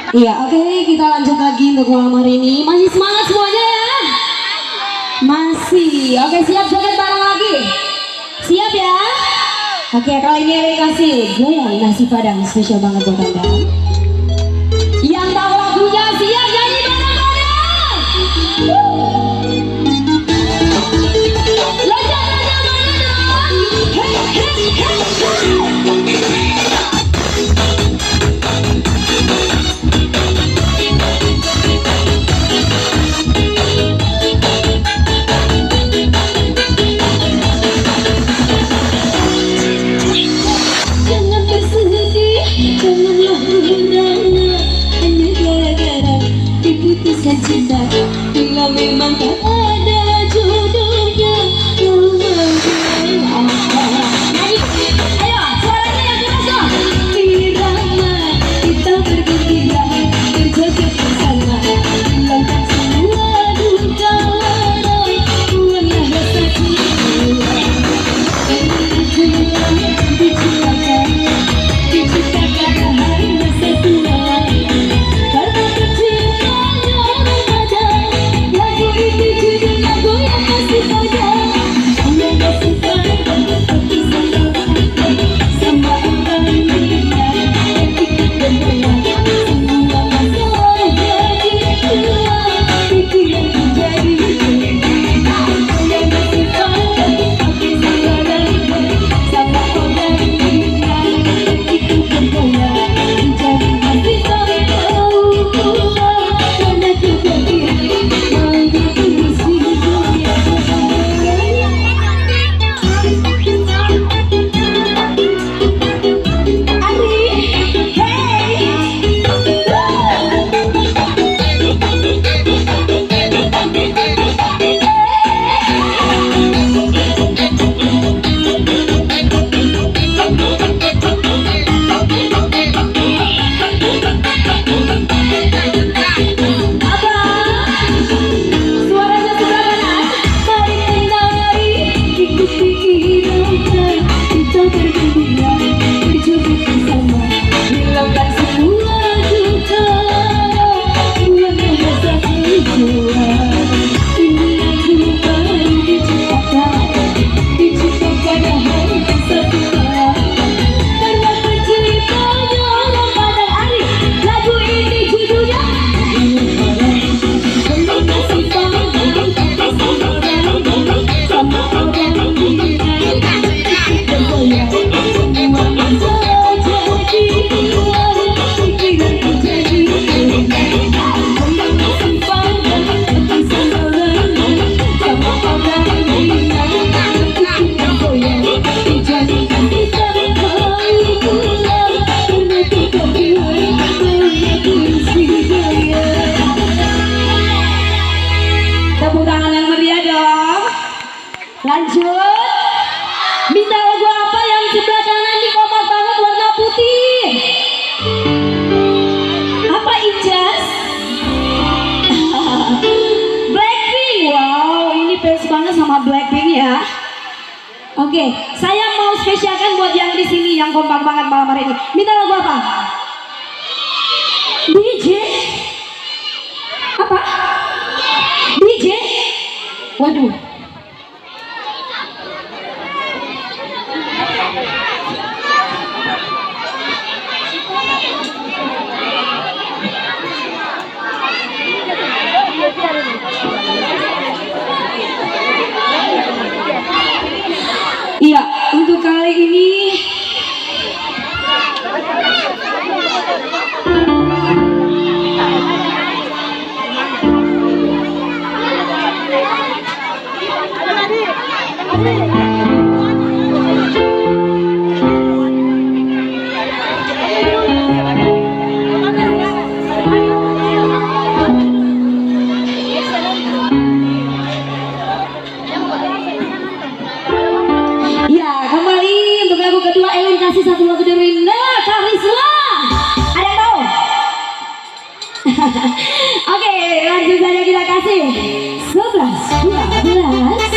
Iya, oke, kita lanjut lagi untuk malam hari ini. Masih semangat semuanya ya? Masih. Oke, siap joget bareng lagi? Siap ya? Oke, kali ini saya kasih goyang nasi padang spesial banget buat Anda. Yang tahu lagunya siap nyanyi bareng-bareng. Loncat mana dong? Hey, hey, hey, hey. Cinta bila memang tak ada jodohnya, ayo suaranya yang keras dong. Irama kita bergembira berjoget bersama, hilangkan semua duka lara, buanglah rasa cinta. Diciptakan hanya satu karena terciptanya. Lagu ini judul lagu yang masih saja, yang masih saja sama orang dunia yang ikut berdoa. Semua masalah jadi dua, pikiran menjadi yang masih saja pakai sekarang sama orang dunia yang ikut berdoa. Jadi masih tak tahu karena kebahagiaan. Tepuk tangan yang meriah dong. Lanjut. Minta lagu apa yang sebelah kanan di kompak banget warna putih? Apa Ijas? Blackpink. Wow, ini fans banget sama Blackpink ya. Oke, saya mau spesialkan buat yang di sini yang kompak banget malam hari ini. Minta lagu apa? DJ? Apa? DJ? Waduh. Iya, untuk kali ini kasih 11 12